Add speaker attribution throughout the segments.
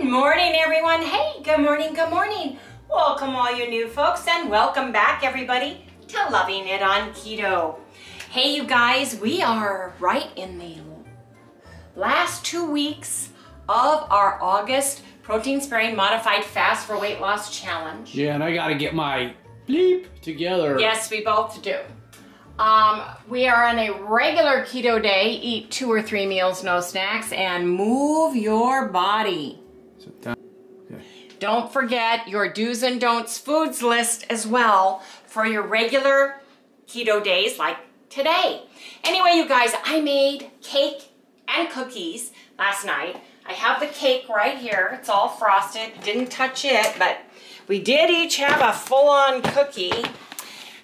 Speaker 1: morning, everyone. Hey, good morning, good morning. Welcome all you new folks and welcome back, everybody, to Loving It on Keto. Hey, you guys, we are right in the last 2 weeks of our August protein sparing modified fast for weight loss challenge.
Speaker 2: Yeah, and I gotta get my bleep together.
Speaker 1: Yes, we both do. We are on a regular keto day. Eat 2 or 3 meals, no snacks, and move your body.
Speaker 2: Sit down. Okay.
Speaker 1: Don't forget your do's and don'ts foods list as well for your regular keto days like today. Anyway, you guys, I made cake and cookies last night. I have the cake right here. It's all frosted. Didn't touch it, but we did each have a full-on cookie.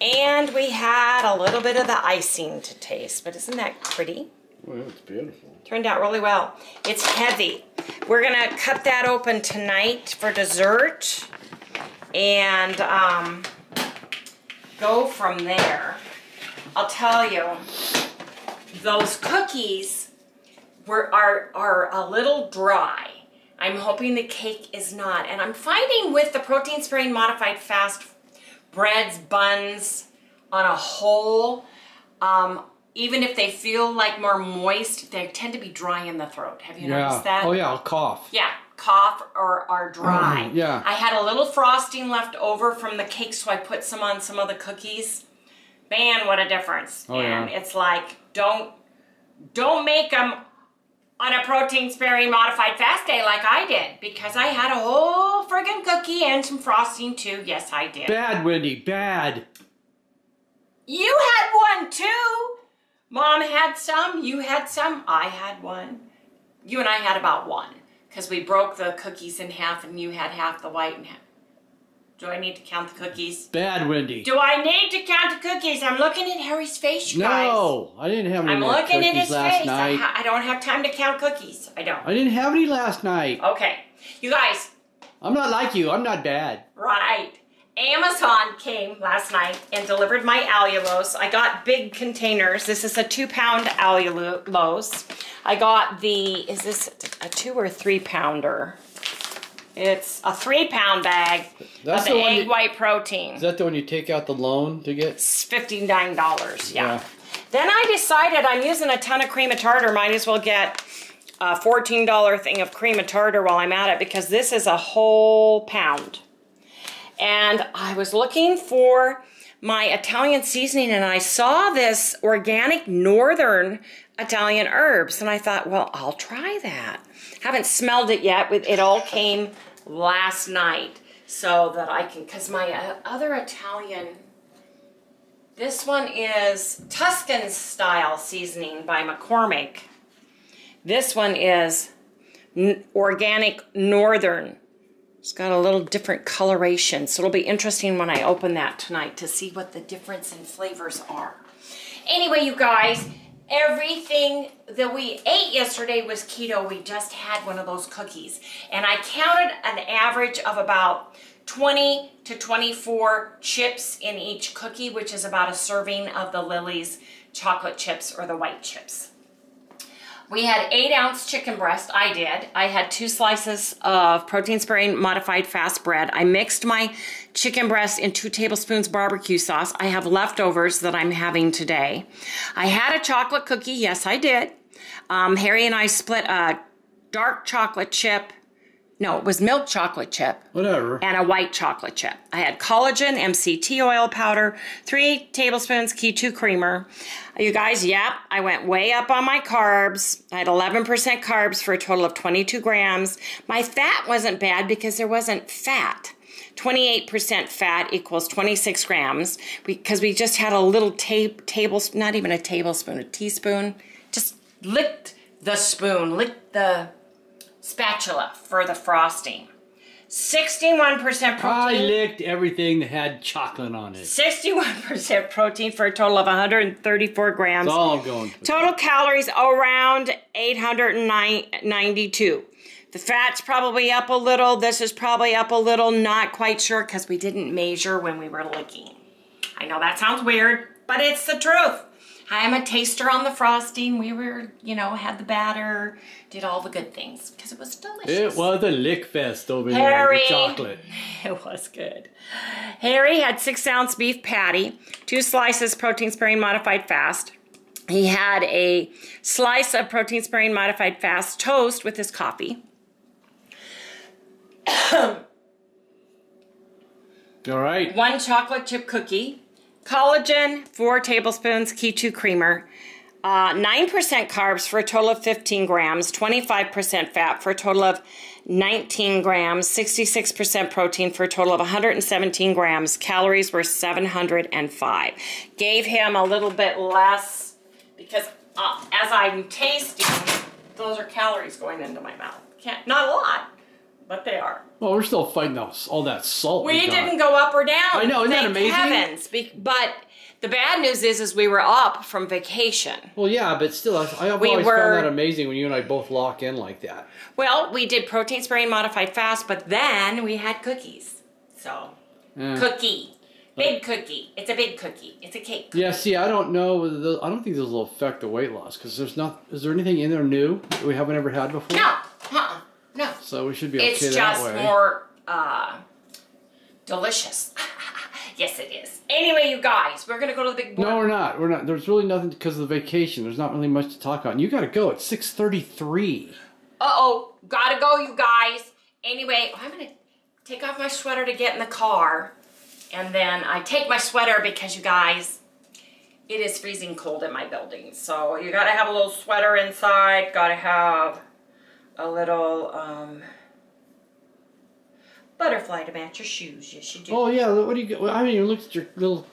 Speaker 1: And we had a little bit of the icing to taste, but isn't that pretty?
Speaker 2: Well, it's beautiful.
Speaker 1: Turned out really well. It's heavy. We're gonna cut that open tonight for dessert and go from there. I'll tell you, those cookies are a little dry. I'm hoping the cake is not. And I'm finding with the protein sparing modified fast breads, buns on a whole, even if they feel like more moist, they tend to be dry in the throat. Have you noticed that?
Speaker 2: Oh yeah, I'll cough.
Speaker 1: Yeah, cough or are dry.
Speaker 2: Yeah.
Speaker 1: I had a little frosting left over from the cake, so I put some on some of the cookies. Man, what a difference.
Speaker 2: Oh,
Speaker 1: and
Speaker 2: yeah.
Speaker 1: it's like, don't make them on a protein sparing modified fast day like I did, because I had a whole friggin' cookie and some frosting too. Yes, I did.
Speaker 2: Bad, Wendy, bad.
Speaker 1: You had one too. Mom had some, you had some, I had one. You and I had about one, because we broke the cookies in half and you had half the white and half. Do I need to count the cookies?
Speaker 2: Bad, Wendy.
Speaker 1: Do I need to count the cookies? I'm looking at Harry's face, you guys.
Speaker 2: No, I didn't have any
Speaker 1: I'm
Speaker 2: more
Speaker 1: looking at
Speaker 2: cookies
Speaker 1: his
Speaker 2: last
Speaker 1: face.
Speaker 2: night.
Speaker 1: I don't have time to count cookies. I don't.
Speaker 2: I didn't have any last night.
Speaker 1: Okay. You guys.
Speaker 2: I'm not like you. I'm not bad.
Speaker 1: Right. Amazon came last night and delivered my allulose. I got big containers. This is a 2-pound allulose. I got the, is this a 2 or 3 pounder? It's a 3-pound bag of the egg white protein.
Speaker 2: Is that the one you take out the loan to get?
Speaker 1: It's $59, yeah. Then I decided I'm using a ton of cream of tartar. Might as well get a $14 thing of cream of tartar while I'm at it, because this is a whole pound. And I was looking for my Italian seasoning and I saw this organic northern Italian herbs and I thought, well, I'll try that. Haven't smelled it yet. It all came last night so that I can, because my other Italian, this one is Tuscan style seasoning by McCormick. This one is organic northern. It's got a little different coloration, so it'll be interesting when I open that tonight to see what the difference in flavors are. Anyway, you guys, everything that we ate yesterday was keto. We just had one of those cookies. And I counted an average of about 20 to 24 chips in each cookie, which is about a serving of the Lily's chocolate chips or the white chips. We had 8-ounce chicken breast. I did. I had 2 slices of protein sparing modified fast bread. I mixed my chicken breast in 2 tablespoons barbecue sauce. I have leftovers that I'm having today. I had a chocolate cookie. Yes, I did. Harry and I split a dark chocolate chip. No, it was milk chocolate chip.
Speaker 2: Whatever.
Speaker 1: And a white chocolate chip. I had collagen, MCT oil powder, 3 tablespoons Keto creamer. You guys, yep, I went way up on my carbs. I had 11% carbs for a total of 22 grams. My fat wasn't bad because there wasn't fat. 28% fat equals 26 grams because we just had a little tablespoon, not even a tablespoon, a teaspoon. Just licked the spoon, licked the spatula for the frosting. 61% protein.
Speaker 2: I licked everything that had chocolate on it.
Speaker 1: 61% protein for a total of 134 grams.
Speaker 2: That's all I'm going for.
Speaker 1: Total calories around 892. The fat's probably up a little. This is probably up a little. Not quite sure because we didn't measure when we were licking. I know that sounds weird, but it's the truth. I'm a taster on the frosting. We were, you know, had the batter, did all the good things because it was delicious.
Speaker 2: It was a lick fest over
Speaker 1: Harry,
Speaker 2: there, the chocolate.
Speaker 1: It was good. Harry had 6-ounce beef patty, 2 slices protein sparing modified fast. He had a slice of protein sparing modified fast toast with his coffee.
Speaker 2: All right.
Speaker 1: 1 chocolate chip cookie, collagen, 4 tablespoons, Keto creamer, 9% carbs for a total of 15 grams, 25% fat for a total of 19 grams, 66% protein for a total of 117 grams. Calories were 705. Gave him a little bit less because as I'm tasting, those are calories going into my mouth. Not a lot, but they are.
Speaker 2: Well, we're still fighting all that salt.
Speaker 1: We didn't go up or down.
Speaker 2: I know, isn't that amazing?
Speaker 1: Heavens. But the bad news is we were up from vacation.
Speaker 2: Well, yeah, but still, I've always found that amazing when you and I both lock in like that.
Speaker 1: Well, we did protein sparing modified fast, but then we had cookies. So, cookie. Big cookie. It's a big cookie. It's a cake.
Speaker 2: Yeah, see, I don't know. I don't think those will affect the weight loss because there's not. Is there anything in there new that we haven't ever had before?
Speaker 1: No. No.
Speaker 2: So we should be okay that way.
Speaker 1: It's just more delicious. Yes, it is. Anyway, you guys, we're going to go to the big board.
Speaker 2: No, we're not. We're not. There's really nothing because of the vacation. There's not really much to talk about. And you got to go. It's 6:33.
Speaker 1: Uh-oh. Gotta go, you guys. Anyway, I'm going to take off my sweater to get in the car. And then I take my sweater because, you guys, it is freezing cold in my building. So you got to have a little sweater inside. Got to have a little butterfly to match your shoes. Yes, you do.
Speaker 2: Oh, yeah. What do you get? I haven't even looked at your little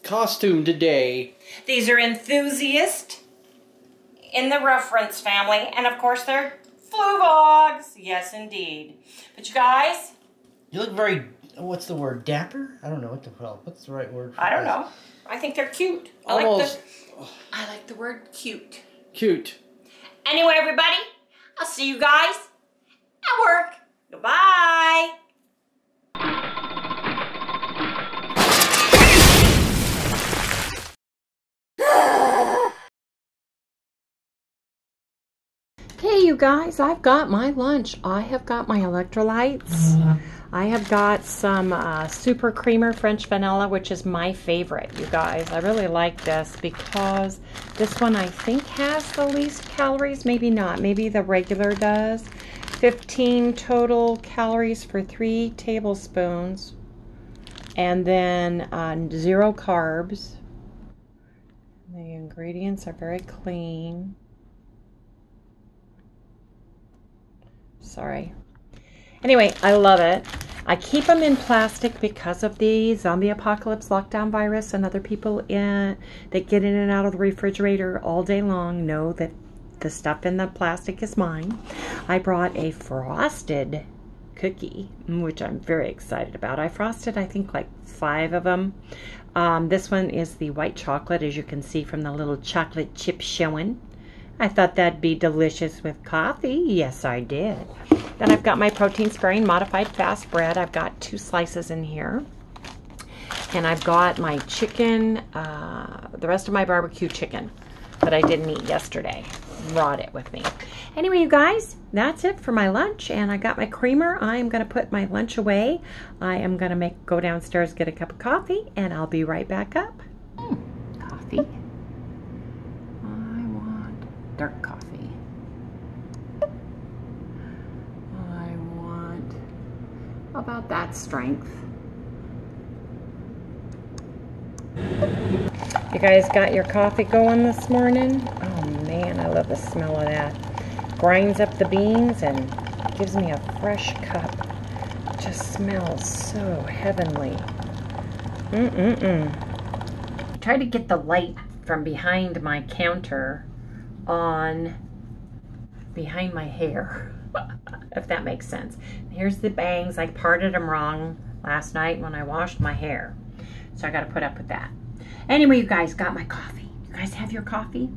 Speaker 2: costume today.
Speaker 1: These are Enthusiast in the Reference family. And, of course, they're flu vogs. Yes, indeed. But, you guys.
Speaker 3: You look very... What's the word? Dapper? I don't know what the hell. What's the right word for
Speaker 1: I don't know. I think they're cute. I like the word cute.
Speaker 2: Cute.
Speaker 1: Anyway, everybody, I'll see you guys at work. Goodbye. Okay, you guys, I've got my lunch. I have got my electrolytes. I have got some super creamer French vanilla, which is my favorite, you guys. I really like this because this one I think has the least calories. Maybe not. Maybe the regular does. 15 total calories for 3 tablespoons. And then 0 carbs. The ingredients are very clean. Sorry. Anyway, I love it. I keep them in plastic because of the zombie apocalypse lockdown virus, and other people that get in and out of the refrigerator all day long know that the stuff in the plastic is mine. I brought a frosted cookie, which I'm very excited about. I frosted, I think, like 5 of them. This one is the white chocolate, as you can see from the little chocolate chip showing. I thought that'd be delicious with coffee. Yes, I did. Then I've got my protein sparing modified fast bread. I've got 2 slices in here. And I've got my chicken, the rest of my barbecue chicken that I didn't eat yesterday. Brought it with me. Anyway, you guys, that's it for my lunch. And I got my creamer. I am going to put my lunch away. I am going to go downstairs, get a cup of coffee, and I'll be right back up. Coffee. Dark coffee. I want about that strength. You guys got your coffee going this morning? Oh man, I love the smell of that. Grinds up the beans and gives me a fresh cup. It just smells so heavenly. I tried to get the light from behind my counter on behind my hair, if that makes sense. Here's the bangs. I parted them wrong last night when I washed my hair, so I got to put up with that. Anyway, you guys got my coffee. You guys have your coffee?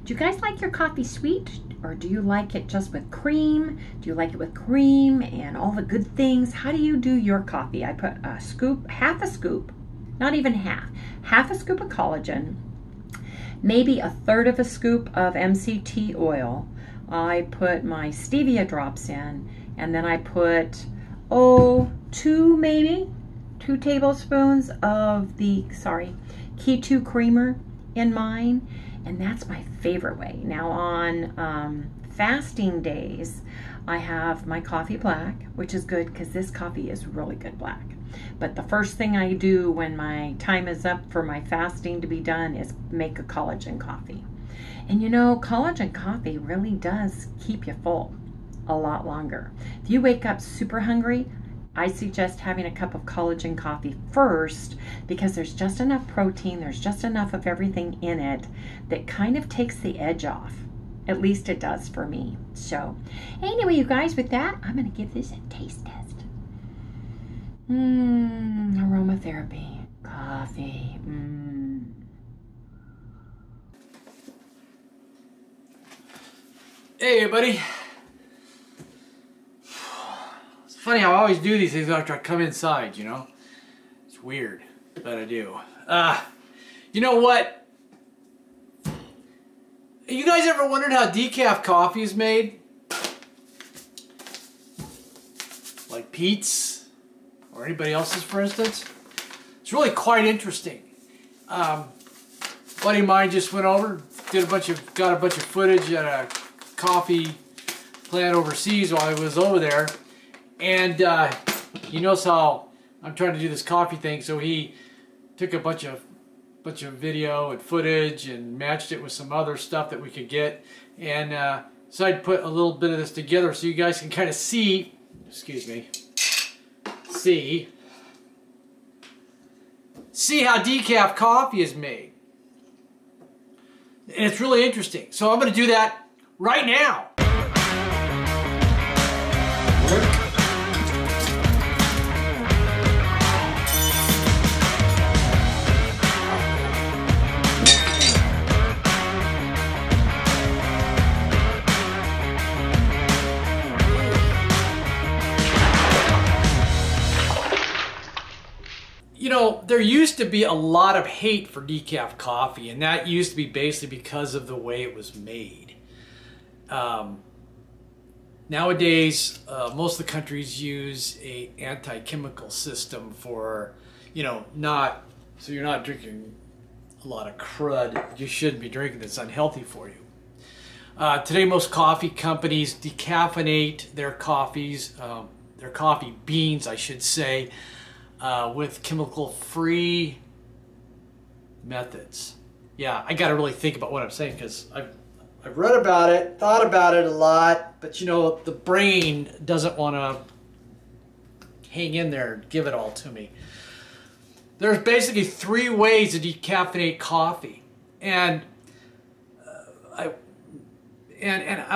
Speaker 1: Do you guys like your coffee sweet, or do you like it just with cream? Do you like it with cream and all the good things? How do you do your coffee? I put a scoop, half a scoop, not even half a scoop of collagen, maybe a third of a scoop of MCT oil. I put my stevia drops in, and then I put, two tablespoons of the, Keto creamer in mine, and that's my favorite way. Now on fasting days, I have my coffee black, which is good because this coffee is really good black. But the first thing I do when my time is up for my fasting to be done is make a collagen coffee. And you know, collagen coffee really does keep you full a lot longer. If you wake up super hungry, I suggest having a cup of collagen coffee first, because there's just enough protein, there's just enough of everything in it that kind of takes the edge off. At least it does for me. So anyway, you guys, with that, I'm going to give this a taste test. Aromatherapy, coffee.
Speaker 2: Hey, buddy. It's funny how I always do these things after I come inside, you know? It's weird, but I do. You know what? You guys ever wondered how decaf coffee is made? Like Pete's? Or anybody else's, for instance? It's really quite interesting. Buddy of mine just went over, got a bunch of footage at a coffee plant overseas while I was over there, and he knows how I'm trying to do this coffee thing, so he took a bunch of video and footage and matched it with some other stuff that we could get, and decided to put a little bit of this together so you guys can kind of see, see how decaf coffee is made. And it's really interesting. So I'm going to do that right now. You know, there used to be a lot of hate for decaf coffee, and that used to be basically because of the way it was made. Nowadays, most of the countries use a anti-chemical system for, you know, so you're not drinking a lot of crud that you shouldn't be drinking that's unhealthy for you. Today, most coffee companies decaffeinate their coffees, their coffee beans, I should say, with chemical-free methods. Yeah, I got to really think about what I'm saying, because I've read about it, thought about it a lot, but you know, the brain doesn't want to hang in there and give it all to me. There's basically 3 ways to decaffeinate coffee, and I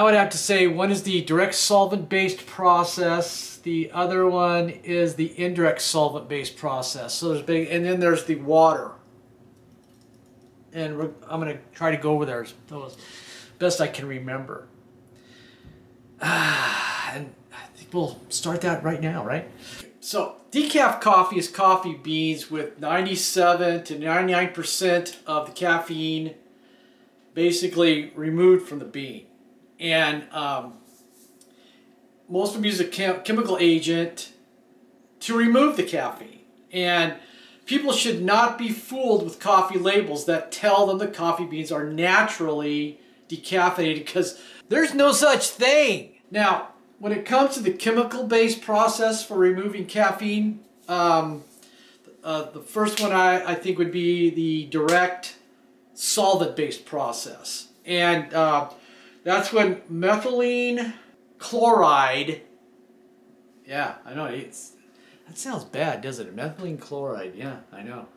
Speaker 2: would have to say one is the direct solvent-based process. The other one is the indirect solvent-based process. So there's and then there's the water. And I'm going to try to go over there as best I can remember. And I think we'll start that right now, right? So decaf coffee is coffee beans with 97 to 99% of the caffeine basically removed from the bean. And most of them use a chemical agent to remove the caffeine. And people should not be fooled with coffee labels that tell them the coffee beans are naturally decaffeinated, because there's no such thing. Now, when it comes to the chemical-based process for removing caffeine, the first one I think would be the direct solvent-based process. And that's when methylene chloride, yeah, I know, that sounds bad, doesn't it? Methylene chloride, yeah, I know.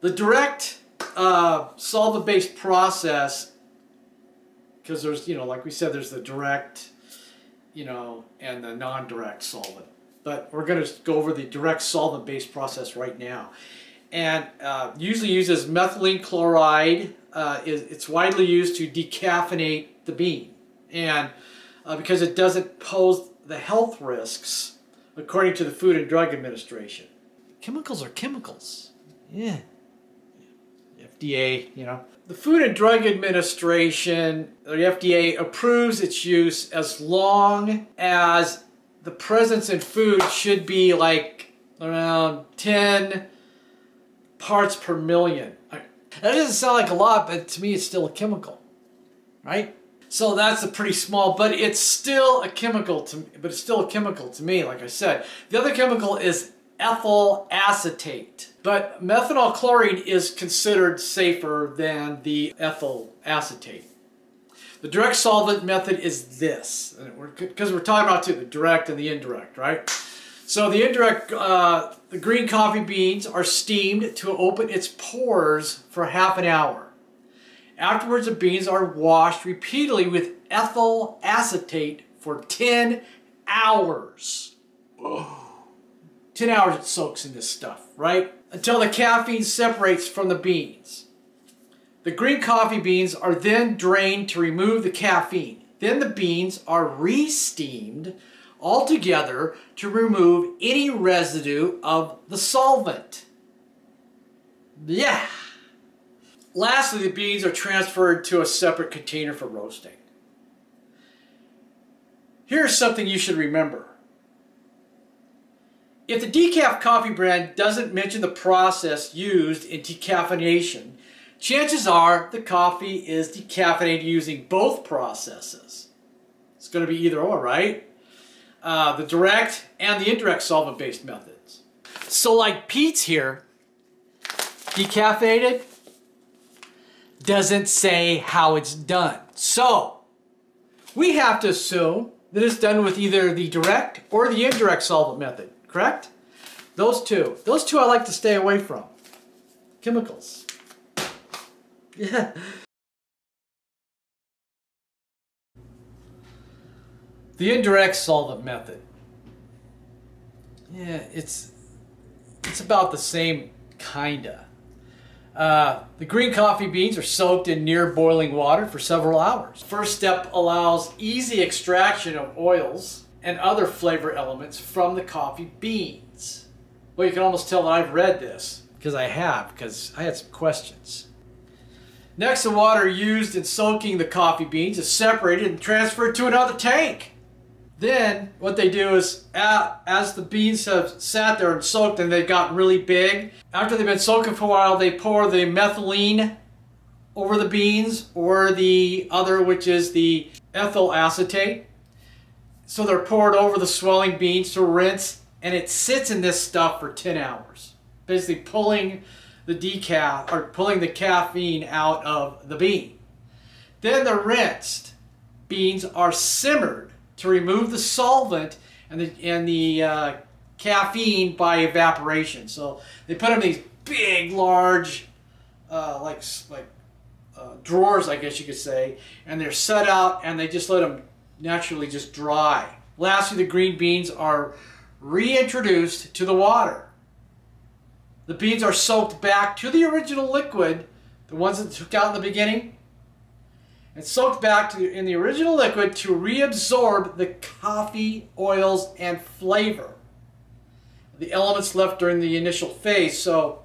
Speaker 2: The direct solvent-based process, because there's, you know, like we said, there's the direct, you know, and the non-direct solvent. But we're going to go over the direct solvent-based process right now. And usually uses methylene chloride. It's widely used to decaffeinate the bean. And because it doesn't pose the health risks, according to the Food and Drug Administration. Chemicals are chemicals. Yeah. FDA, you know. The Food and Drug Administration, or the FDA, approves its use as long as the presence in food should be like around 10 parts per million. That doesn't sound like a lot, but to me it's still a chemical, right? So that's a pretty small, but it's still a chemical to me, like I said. The other chemical is ethyl acetate. But methanol chlorine is considered safer than the ethyl acetate. The direct solvent method is this, because we're talking about the direct and the indirect, right? So the indirect, the green coffee beans are steamed to open its pores for half an hour. Afterwards, the beans are washed repeatedly with ethyl acetate for 10 hours. Oh. 10 hours it soaks in this stuff, right? Until the caffeine separates from the beans. The green coffee beans are then drained to remove the caffeine. Then the beans are re-steamed altogether to remove any residue of the solvent. Yeah. Lastly, the beans are transferred to a separate container for roasting. Here's something you should remember. If the decaf coffee brand doesn't mention the process used in decaffeination, chances are the coffee is decaffeinated using both processes. It's going to be either or, right? The direct and the indirect solvent-based methods. So like Pete's here, decaffeinated, doesn't say how it's done. So we have to assume that it's done with either the direct or the indirect solvent method. Correct? Those two. Those two I like to stay away from. Chemicals. Yeah. The indirect solvent method. Yeah, it's about the same kinda. The green coffee beans are soaked in near boiling water for several hours. First step allows easy extraction of oils and other flavor elements from the coffee beans. Well, you can almost tell that I've read this, because I had some questions. Next, the water used in soaking the coffee beans is separated and transferred to another tank. Then, what they do is, as the beans have sat there and soaked and they've gotten really big, after they've been soaking for a while, they pour the methylene over the beans, or the other, which is the ethyl acetate. So they're poured over the swelling beans to rinse, and it sits in this stuff for 10 hours. Basically pulling the decaf, or pulling the caffeine out of the bean. Then the rinsed beans are simmered to remove the solvent and the caffeine by evaporation. So they put them in these big, large, drawers, I guess you could say, and they're set out, and they just let them naturally just dry. Lastly, the green beans are reintroduced to the water. The beans are soaked back to the original liquid, the ones that took out in the beginning, and soaked back in the original liquid to reabsorb the coffee oils and flavor, the elements left during the initial phase. So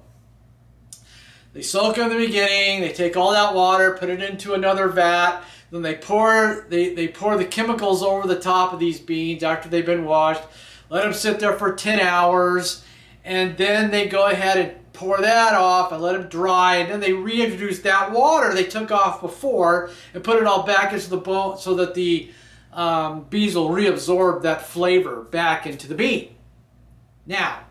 Speaker 2: they soak in the beginning, they take all that water, put it into another vat. Then they pour the chemicals over the top of these beans after they've been washed, let them sit there for 10 hours, and then they go ahead and pour that off and let them dry, and then they reintroduce that water they took off before and put it all back into the bowl so that the beans will reabsorb that flavor back into the bean. Now,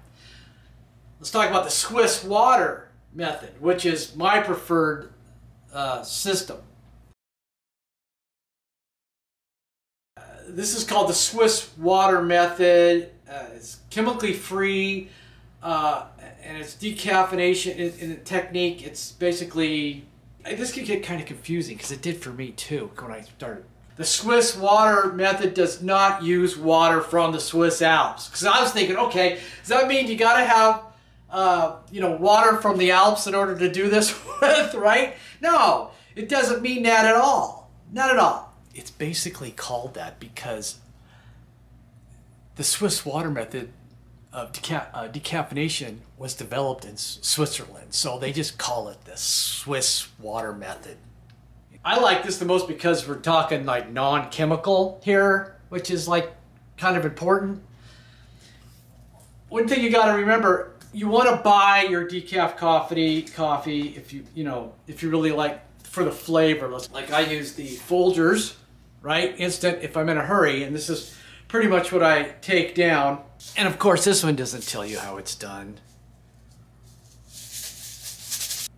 Speaker 2: let's talk about the Swiss water method, which is my preferred system. This is called the Swiss water method. It's chemically free, and it's decaffeination in the technique. It's basically, this could get kind of confusing because it did for me too when I started. The Swiss water method does not use water from the Swiss Alps. Because I was thinking, okay, does that mean you got to have water from the Alps in order to do this with, right? No, it doesn't mean that at all. Not at all. It's basically called that because the Swiss water method decaffeination was developed in Switzerland, so they just call it the Swiss water method. I like this the most because we're talking like non-chemical here, which is like kind of important. One thing you got to remember, you want to buy your decaf coffee if you really like for the flavor. Like I use the Folgers, right? Instant if I'm in a hurry, and this is pretty much what I take down. And of course, this one doesn't tell you how it's done.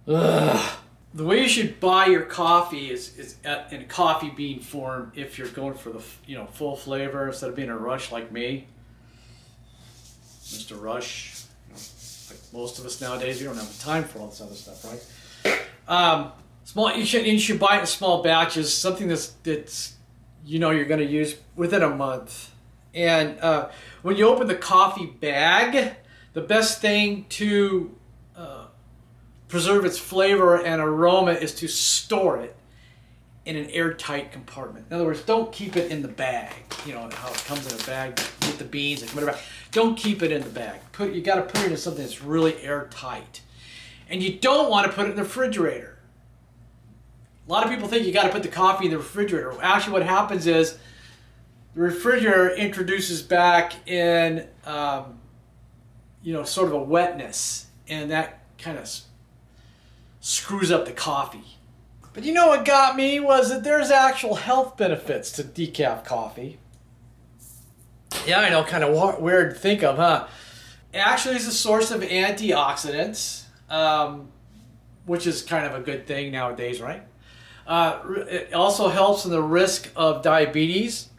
Speaker 2: Ugh. The way you should buy your coffee is in a coffee bean form if you're going for the full flavor instead of being a rush like me. Mr. Rush. Like most of us nowadays, we don't have the time for all this other stuff, right? You should buy it in small batches, something that's you're going to use within a month. And when you open the coffee bag, the best thing to preserve its flavor and aroma is to store it in an airtight compartment. In other words, don't keep it in the bag. You know how it comes in a bag with the beans and whatever. Don't keep it in the bag. You got to put it in something that's really airtight. And you don't want to put it in the refrigerator. A lot of people think you got to put the coffee in the refrigerator. Actually, what happens is the refrigerator introduces back in, sort of a wetness, and that kind of screws up the coffee. But you know what got me was that there's actual health benefits to decaf coffee. Yeah, I know, kind of weird to think of, huh? It actually is a source of antioxidants, which is kind of a good thing nowadays, right? It also helps in the risk of diabetes.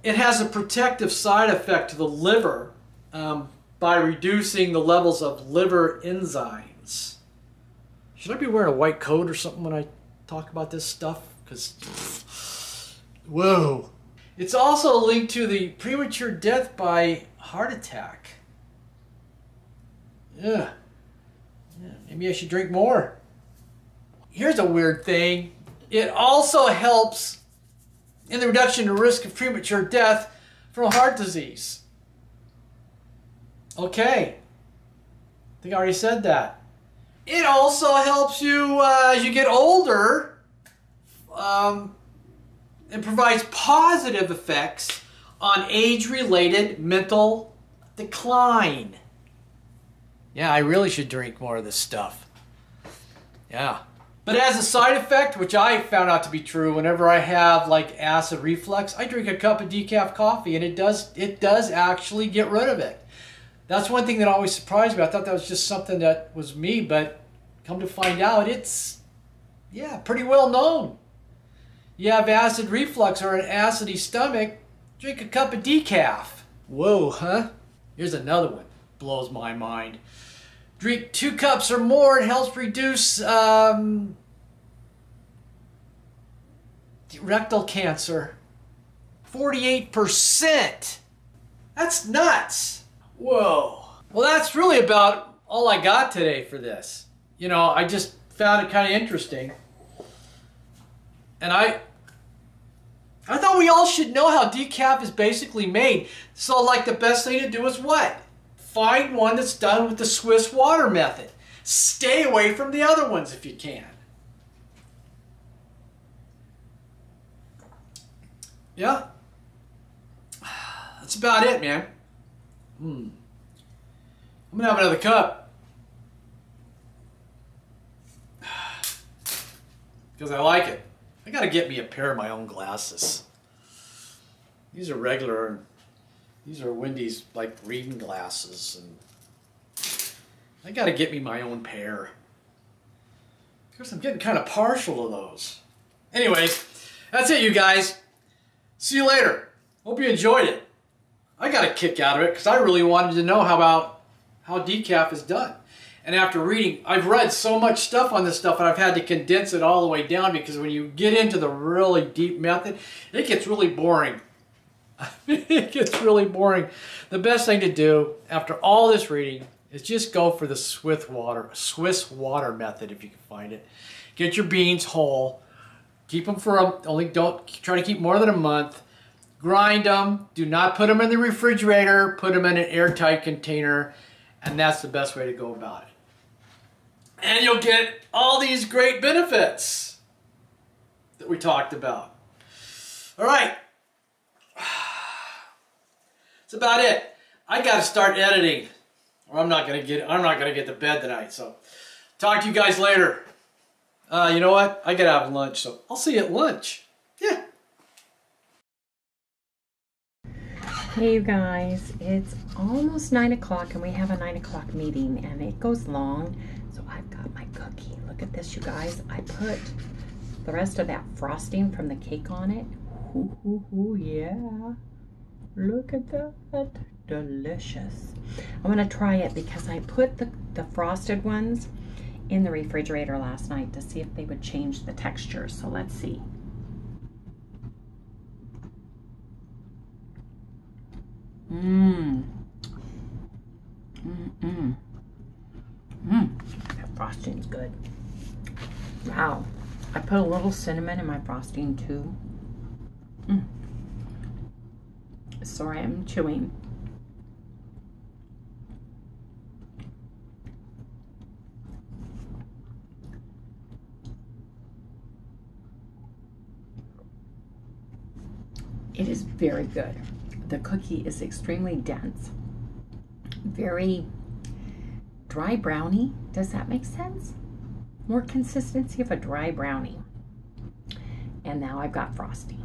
Speaker 2: It has a protective side effect to the liver by reducing the levels of liver enzymes. Should I be wearing a white coat or something when I talk about this stuff? Because, whoa. It's also linked to the premature death by heart attack. Yeah, maybe I should drink more. Here's a weird thing. It also helps in the reduction of risk of premature death from heart disease. Okay. I think I already said that. It also helps you as you get older. It provides positive effects on age-related mental decline. Yeah, I really should drink more of this stuff. Yeah. But as a side effect, which I found out to be true, whenever I have like acid reflux, I drink a cup of decaf coffee and it does actually get rid of it. That's one thing that always surprised me. I thought that was just something that was me, but come to find out, it's, pretty well known. You have acid reflux or an acidy stomach, drink a cup of decaf. Whoa, huh? Here's another one. Blows my mind. Drink 2 cups or more. It helps reduce rectal cancer. 48%. That's nuts. Whoa. Well, that's really about all I got today for this. I just found it kind of interesting. And I thought we all should know how decaf is basically made. So, like, the best thing to do is what? Find one that's done with the Swiss water method. Stay away from the other ones if you can. Yeah. That's about it, man. I'm going to have another cup. Because I like it. I got to get me a pair of my own glasses. These are regular. These are Wendy's like reading glasses, and I got to get me my own pair. Because I'm getting kind of partial to those. Anyways, that's it, you guys. See you later. Hope you enjoyed it. I got a kick out of it because I really wanted to know how decaf is done. And after reading, I've read so much stuff on this stuff, and I've had to condense it all the way down because when you get into the really deep method, it gets really boring. It gets really boring. The best thing to do after all this reading is just go for the Swiss water method if you can find it. Get your beans whole. Keep them for don't try to keep more than a month. grind them. Do not put them in the refrigerator. Put them in an airtight container, and that's the best way to go about it. And you'll get all these great benefits that we talked about. All right. That's about it. I got to start editing, or I'm not gonna get to bed tonight. So, talk to you guys later. You know what? I gotta have lunch, so I'll see you at lunch. Yeah.
Speaker 1: Hey you guys, it's almost 9 o'clock and we have a 9 o'clock meeting and it goes long. So I've got my cookie. Look at this, you guys. I put the rest of that frosting from the cake on it. Ooh, yeah. Look at that. Delicious. I'm gonna try it because I put the frosted ones in the refrigerator last night to see if they would change the texture. So let's see. That frosting's good. Wow. I put a little cinnamon in my frosting too. Sorry, I'm chewing. It is very good. The cookie is extremely dense. Very dry brownie. Does that make sense? More consistency of a dry brownie. And now I've got frosting.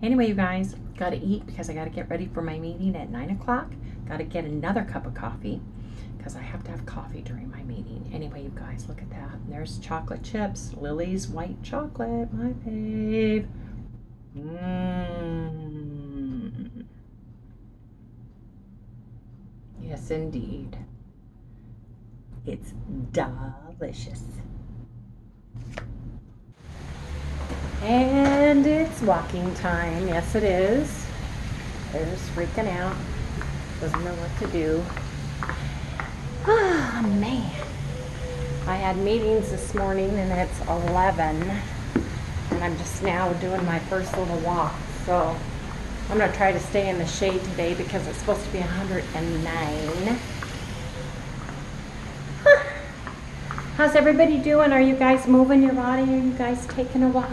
Speaker 1: Anyway, you guys, gotta eat because I gotta get ready for my meeting at 9 o'clock. Gotta get another cup of coffee because I have to have coffee during my meeting. Anyway, you guys, look at that. And there's chocolate chips. Lily's white chocolate, my fave. Yes, indeed. It's delicious. And it's walking time. Yes, it is. There's freaking out. Doesn't know what to do. Oh, man. I had meetings this morning and it's 11. And I'm just now doing my first little walk. So I'm going to try to stay in the shade today because it's supposed to be 109. How's everybody doing? Are you guys moving your body? Are you guys taking a walk?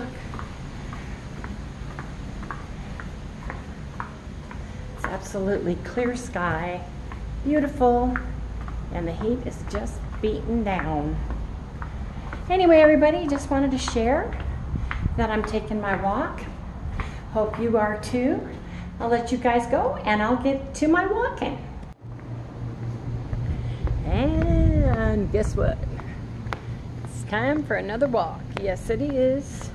Speaker 1: It's absolutely clear sky, beautiful, and the heat is just beating down. Anyway, everybody, just wanted to share that I'm taking my walk. Hope you are too. I'll let you guys go and I'll get to my walking. And guess what? It's time for another walk. Yes, it is.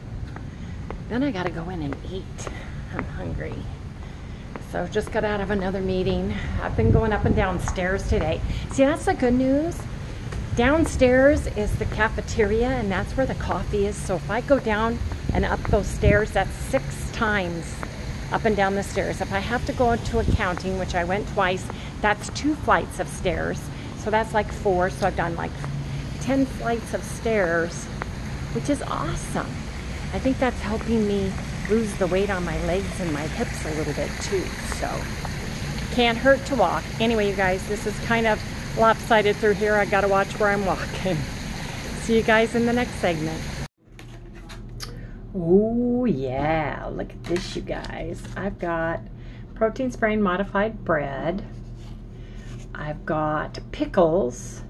Speaker 1: Then I gotta go in and eat. I'm hungry. So just got out of another meeting. I've been going up and down stairs today. See, that's the good news. Downstairs is the cafeteria and that's where the coffee is. So if I go down and up those stairs, that's 6 times up and down the stairs. If I have to go into accounting, which I went twice, that's 2 flights of stairs. So that's like 4. So I've done like 10 flights of stairs, which is awesome. I think that's helping me lose the weight on my legs and my hips a little bit too. So can't hurt to walk. Anyway, you guys, this is kind of lopsided through here. I gotta watch where I'm walking. See you guys in the next segment. Oh yeah, look at this, you guys. I've got protein sprain modified bread. I've got pickles.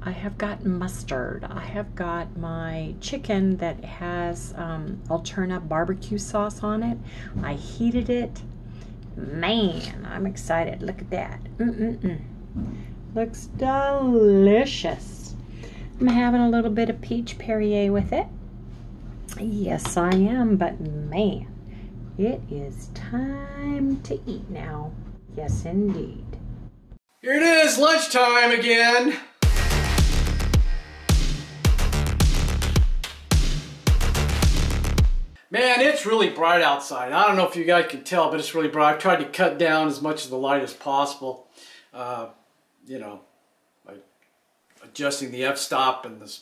Speaker 1: I have got mustard. I have got my chicken that has Alterna barbecue sauce on it. I heated it. Man, I'm excited. Look at that. Looks delicious. I'm having a little bit of peach Perrier with it. Yes, I am, but man, it is time to eat now. Yes, indeed.
Speaker 2: Here it is, lunchtime again. Man, it's really bright outside. I don't know if you guys can tell, but it's really bright. I've tried to cut down as much of the light as possible. You know, by adjusting the f-stop and the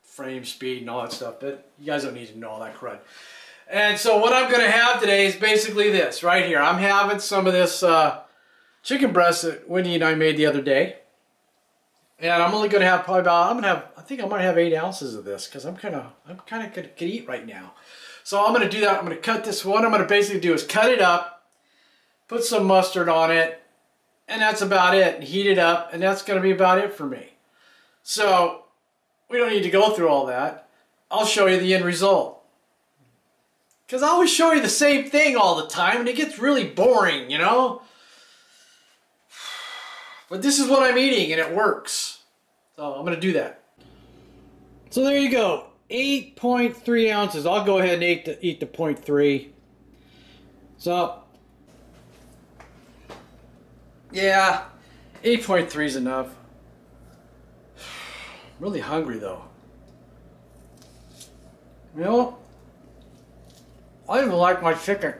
Speaker 2: frame speed and all that stuff. But you guys don't need to know all that crud. And so what I'm going to have today is basically this right here. I'm having some of this chicken breast that Wendy and I made the other day. And I'm only going to have probably about, I think I might have 8 ounces of this because I'm kind of could eat right now. So I'm going to do that. I'm going to cut this. What I'm going to basically do is cut it up, put some mustard on it, and that's about it. And heat it up, and that's going to be about it for me. So we don't need to go through all that. I'll show you the end result. Because I always show you the same thing all the time, and it gets really boring, you know? But this is what I'm eating, and it works. So I'm going to do that. So there you go. 8.3 ounces. I'll go ahead and eat the 0.3. So, yeah, 8.3 is enough. I'm really hungry, though. You know, I even like my chicken.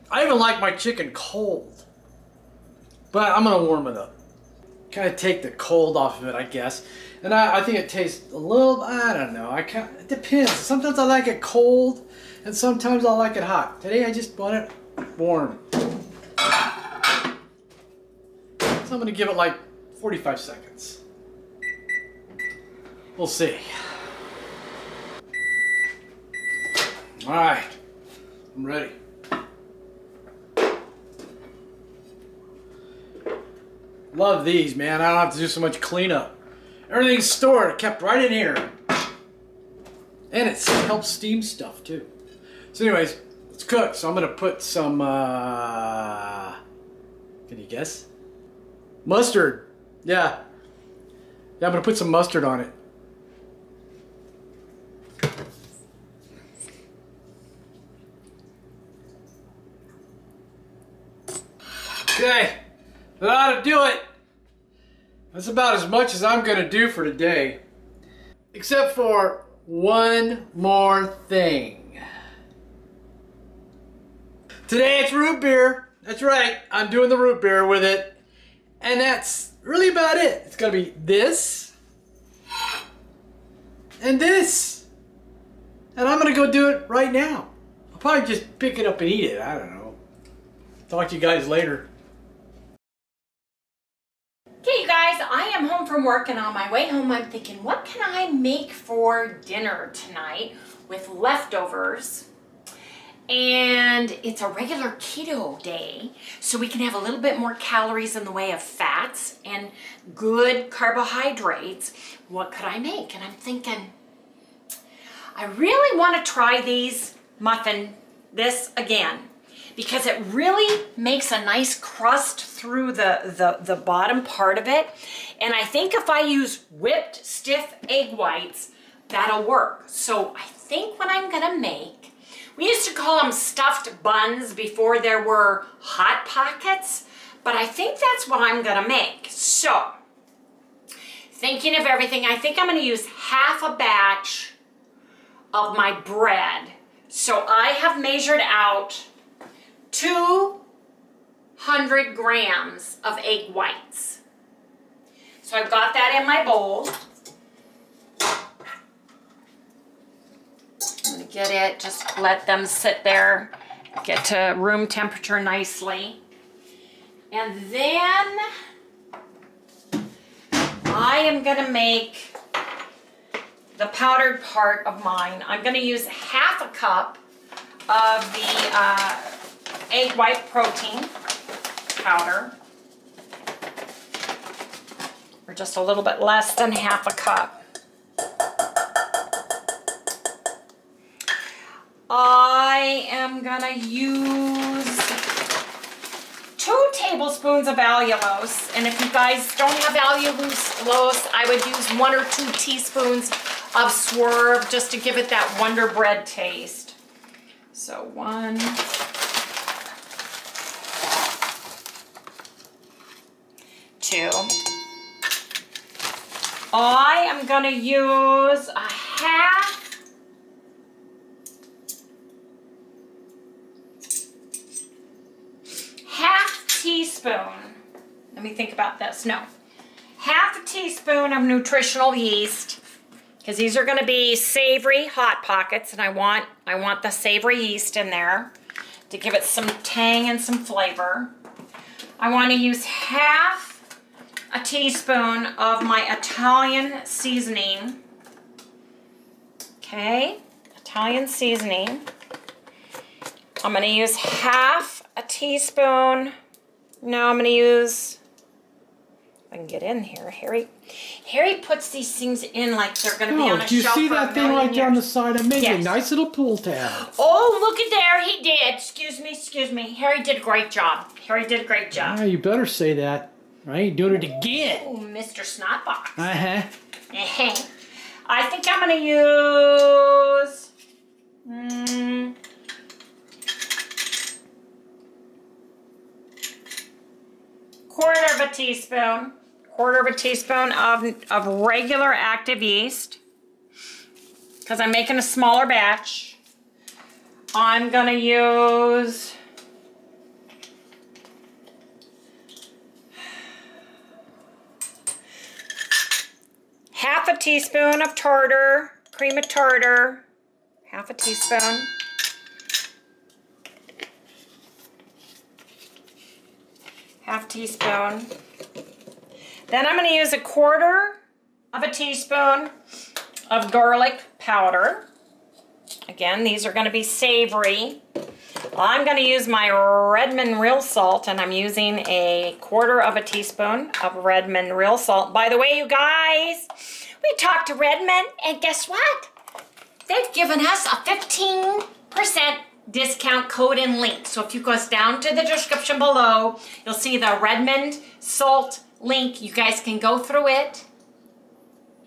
Speaker 2: I even like my chicken cold. But I'm going to warm it up. Kind of take the cold off of it, I guess. And I think it tastes a little, I don't know. It depends. Sometimes I like it cold, and sometimes I like it hot. Today I just want it warm. So I'm going to give it like 45 seconds. We'll see. All right, I'm ready. Love these, man. I don't have to do so much cleanup. Everything's stored, kept right in here. And it helps steam stuff too. So anyways, let's cook. So I'm gonna put some, can you guess? Mustard. Yeah. Yeah, I'm gonna put some mustard on it. Okay. That ought to do it. That's about as much as I'm going to do for today. Except for one more thing. Today it's root beer. That's right. I'm doing the root beer with it. And that's really about it. It's going to be this. And this. And I'm going to go do it right now. I'll probably just pick it up and eat it. I don't know. Talk to you guys later.
Speaker 1: Okay, you guys, I am home from work, and on my way home I'm thinking, what can I make for dinner tonight with leftovers? And it's a regular keto day, so we can have a little bit more calories in the way of fats and good carbohydrates. What could I make? And I'm thinking, I really want to try this again, because it really makes a nice crust through the bottom part of it. And I think if I use whipped stiff egg whites, that'll work. So I think what I'm gonna make, we used to call them stuffed buns before there were Hot Pockets, but I think that's what I'm gonna make. So, thinking of everything, I think I'm gonna use half a batch of my bread. So I have measured out 200 grams of egg whites. So I've got that in my bowl. I'm going to get it, just let them sit there, get to room temperature nicely. And then I am going to make the powdered part of mine. I'm going to use half a cup of the egg white protein powder, or just a little bit less than half a cup. I am gonna use 2 tablespoons of allulose, and if you guys don't have allulose, I would use 1 or 2 teaspoons of Swerve just to give it that Wonder Bread taste. So 1, 2. I am going to use a half teaspoon. Let me think about this. No. Half a teaspoon of nutritional yeast. because these are going to be savory Hot Pockets, and I want the savory yeast in there to give it some tang and some flavor. I want to use half a teaspoon of my Italian seasoning. Okay, Italian seasoning. I'm going to use half a teaspoon. No, I'm going to use, if I can get in here, Harry puts these things in like they're going to be on a shelf.
Speaker 2: Do you see that thing right there on the side? I made a nice little pool tab.
Speaker 1: Oh, look at there. He did. Excuse me. Harry did a great job.
Speaker 2: Ah, you better say that. Right? Doing it again.
Speaker 1: Oh, Mr. Snotbox.
Speaker 2: Uh-huh.
Speaker 1: I think I'm going to use... quarter of a teaspoon of regular active yeast, because I'm making a smaller batch. I'm gonna use half a teaspoon of tartar, cream of tartar, half a teaspoon. Half teaspoon. Then I'm going to use a quarter of a teaspoon of garlic powder. Again, these are going to be savory. I'm going to use my REDMOND Real Salt, and I'm using a quarter of a teaspoon of REDMOND Real Salt. By the way, you guys, we talked to REDMOND, and guess what? They've given us a 15% discount code and link. So if you go down to the description below, you'll see the REDMOND salt link. You guys can go through it.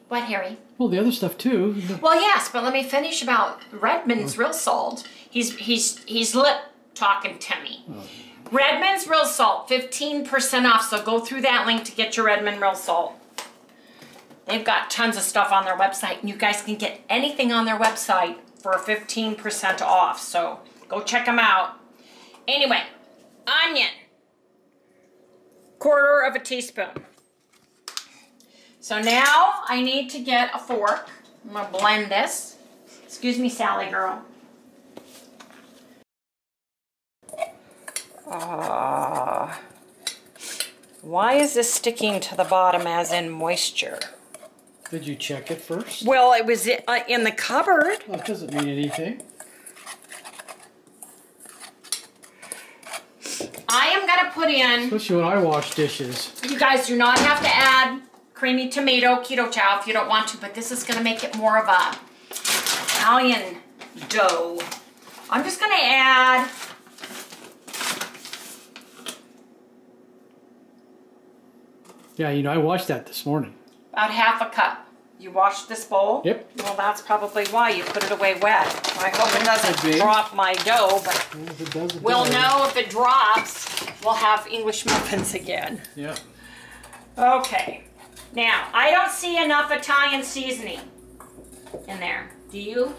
Speaker 1: What, Harry?
Speaker 2: Well, the other stuff too.
Speaker 1: Well, yes, but let me finish about REDMOND's Real Salt. He's lip talking to me. Oh. REDMOND's Real Salt, 15% off. So go through that link to get your REDMOND Real Salt. They've got tons of stuff on their website, and you guys can get anything on their website for 15% off. So go check them out. Anyway, onion, quarter of a teaspoon. So now I need to get a fork. I'm gonna blend this. Excuse me, Sally girl. Why is this sticking to the bottom as in moisture?
Speaker 2: Did you check it first?
Speaker 1: Well, it was in the cupboard.
Speaker 2: Well, that doesn't mean anything.
Speaker 1: I am going to put in...
Speaker 2: Especially when I wash dishes.
Speaker 1: You guys do not have to add creamy tomato keto chow if you don't want to, but this is going to make it more of a Italian dough. I'm just going to add...
Speaker 2: Yeah, you know, I washed that this morning.
Speaker 1: About half a cup. You washed this bowl?
Speaker 2: Yep.
Speaker 1: Well, that's probably why you put it away wet. I hope it doesn't drop my dough, but
Speaker 2: if it does,
Speaker 1: we'll know if it drops. We'll have English muffins again.
Speaker 2: Yeah.
Speaker 1: Okay. Now, I don't see enough Italian seasoning in there. Do you?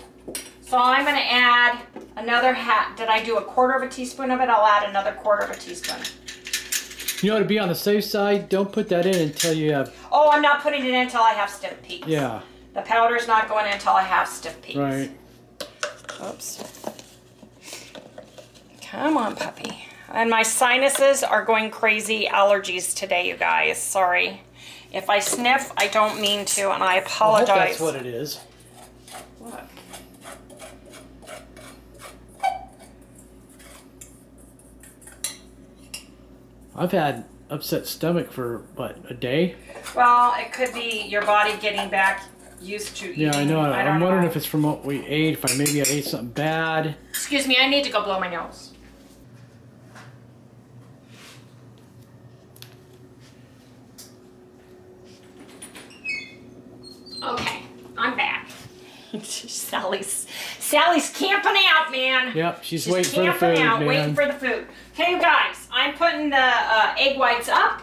Speaker 1: So I'm going to add another half. Did I do a quarter of a teaspoon of it? I'll add another quarter of a teaspoon.
Speaker 2: You know, to be on the safe side, don't put that in until you have...
Speaker 1: Oh, I'm not putting it in until I have stiff peas.
Speaker 2: Yeah.
Speaker 1: The powder's not going in until I have stiff peas.
Speaker 2: Right.
Speaker 1: Oops. Come on, puppy. And my sinuses are going crazy. Allergies today, you guys. Sorry. If I sniff, I don't mean to, and I apologize.
Speaker 2: I hope that's what it is.
Speaker 1: What?
Speaker 2: I've had upset stomach for, what, a day?
Speaker 1: Well, it could be your body getting back used to eating.
Speaker 2: Yeah, I know. I'm wondering if it's from what we ate, if maybe I ate something bad.
Speaker 1: Excuse me, I need to go blow my nose. Okay, I'm back. Sally's camping out, man.
Speaker 2: Yep, she's waiting for the food, man.
Speaker 1: Waiting for the food. Okay, you guys, I'm putting the egg whites up.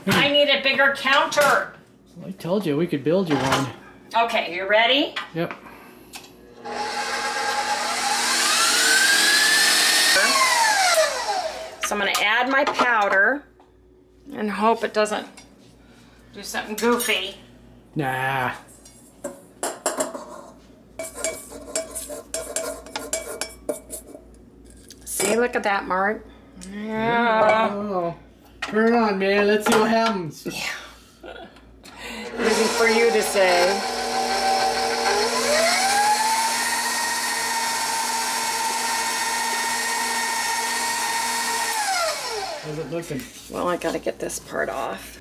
Speaker 1: I need a bigger counter.
Speaker 2: Well, I told you we could build you one.
Speaker 1: Okay, you ready?
Speaker 2: Yep.
Speaker 1: So I'm going to add my powder and hope it doesn't Do something goofy.
Speaker 2: Nah.
Speaker 1: See, look at that, Mark. Yeah.
Speaker 2: Oh. Turn it on, man. Let's see what happens.
Speaker 1: Yeah. Easy for you to say.
Speaker 2: How's it looking?
Speaker 1: Well, I gotta get this part off.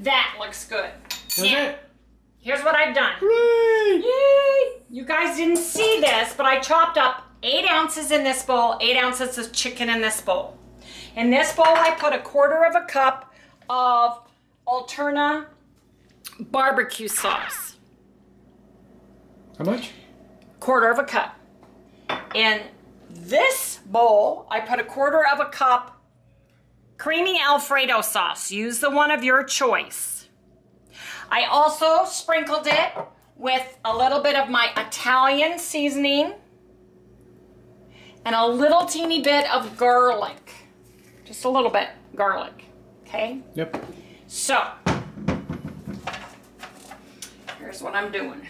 Speaker 1: That looks good.
Speaker 2: Does it?
Speaker 1: Here's what I've done.
Speaker 2: Hooray!
Speaker 1: Yay! You guys didn't see this, but I chopped up 8 ounces in this bowl, 8 ounces of chicken in this bowl. In this bowl, I put 1/4 cup of Alterna barbecue sauce.
Speaker 2: How much?
Speaker 1: 1/4 cup. In this bowl, I put 1/4 cup creamy Alfredo sauce. Use the one of your choice. I also sprinkled it with a little bit of my Italian seasoning and a little teeny bit of garlic. Just a little bit garlic, okay?
Speaker 2: Yep.
Speaker 1: So, here's what I'm doing.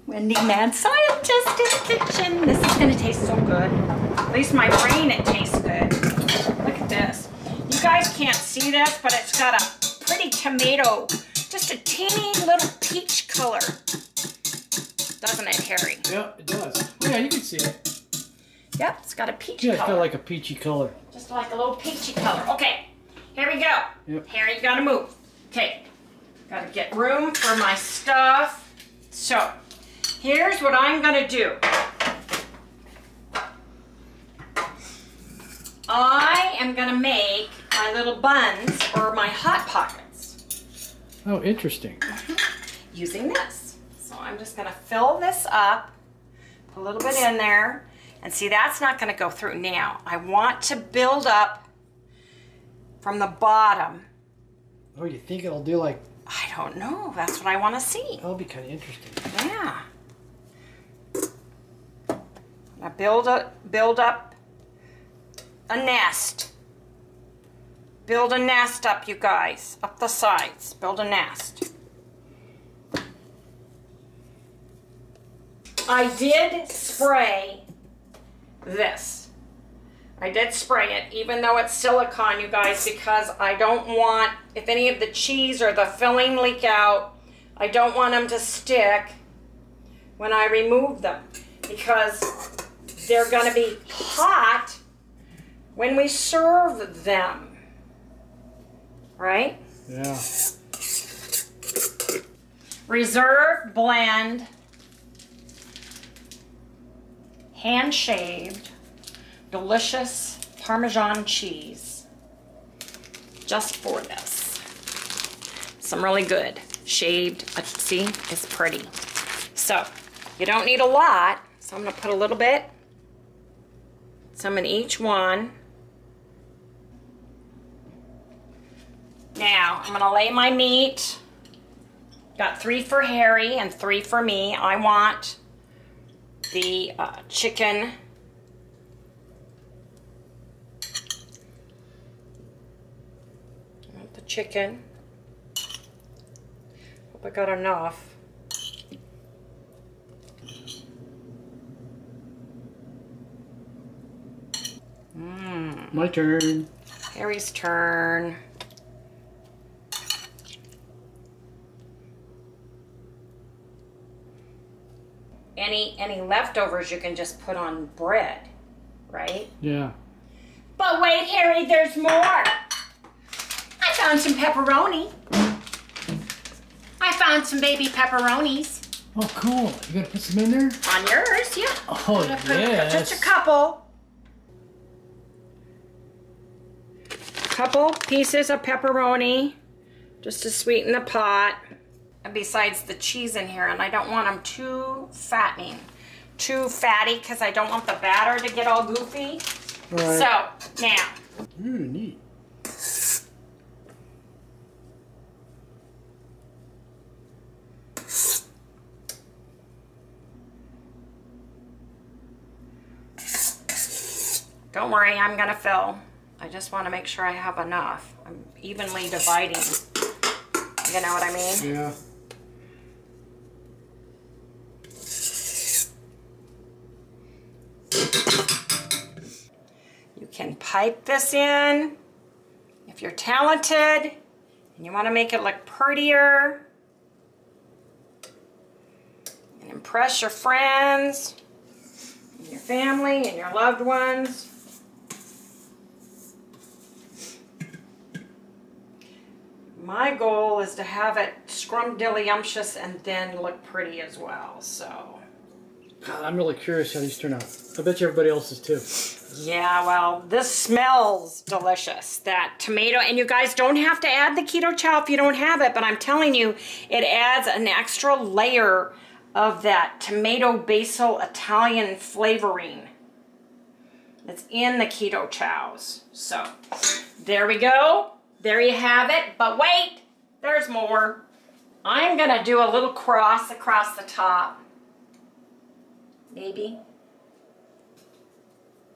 Speaker 1: Wendy, mad scientist in the kitchen. This is gonna taste so good. At least my brain, it tastes good. Look at this. You guys can't see this, but it's got a pretty tomato, just a teeny little peach color. Doesn't it, Harry?
Speaker 2: Yeah, it does. Yeah, you can see it.
Speaker 1: Yep, it's got a peachy
Speaker 2: Yeah, it's
Speaker 1: color.
Speaker 2: got like a peachy color.
Speaker 1: Just like a little peachy color. Okay, here we go.
Speaker 2: Yep.
Speaker 1: Harry, you gotta move. Okay, gotta get room for my stuff. So, here's what I'm gonna do. I am gonna make my little buns or my Hot Pockets.
Speaker 2: Oh, interesting.
Speaker 1: Using this. So I'm just gonna fill this up, put a little bit in there, and see, that's not gonna go through now. I want to build up from the bottom.
Speaker 2: Oh, you think it'll do like...
Speaker 1: I don't know, that's what I wanna see.
Speaker 2: That'll be kind of interesting.
Speaker 1: Yeah. Now build up a nest. Build a nest up, you guys. Up the sides. Build a nest. I did spray this. I did spray it, even though it's silicone, you guys, because I don't want, if any of the cheese or the filling leak out, I don't want them to stick when I remove them, because they're going to be hot when we serve them. Right?
Speaker 2: Yeah.
Speaker 1: Reserve blend, hand shaved, delicious Parmesan cheese. Just for this. Some really good shaved, see, it's pretty. So, you don't need a lot, so I'm going to put a little bit, some in each one. Now, I'm gonna lay my meat. Got 3 for Harry and 3 for me. I want the chicken. I want the chicken. Hope I got enough.
Speaker 2: My turn.
Speaker 1: Harry's turn. Any leftovers you can just put on bread, right?
Speaker 2: Yeah.
Speaker 1: But wait, Harry, there's more. I found some pepperoni. I found some baby pepperonis.
Speaker 2: Oh, cool. You gonna put some in there?
Speaker 1: On yours, yeah.
Speaker 2: Oh,
Speaker 1: I'm gonna put
Speaker 2: yes.
Speaker 1: just a couple. Couple pieces of pepperoni just to sweeten the pot. And besides the cheese in here, and I don't want them too fatty, because I don't want the batter to get all goofy.
Speaker 2: All right.
Speaker 1: So, now,
Speaker 2: Ooh, neat.
Speaker 1: Don't worry, I'm gonna fill. I just want to make sure I have enough. I'm evenly dividing. You know what I mean?
Speaker 2: Yeah.
Speaker 1: You can pipe this in if you're talented and you want to make it look prettier and impress your friends and your family and your loved ones. My goal is to have it scrumdiddlyumptious and then look pretty as well, so.
Speaker 2: God, I'm really curious how these turn out. I bet you everybody else is too.
Speaker 1: Yeah, well, this smells delicious, that tomato. And you guys don't have to add the keto chow if you don't have it, but I'm telling you, it adds an extra layer of that tomato basil Italian flavoring that's in the keto chows. So, there we go. There you have it. But wait, there's more. I'm going to do a little cross across the top. Maybe.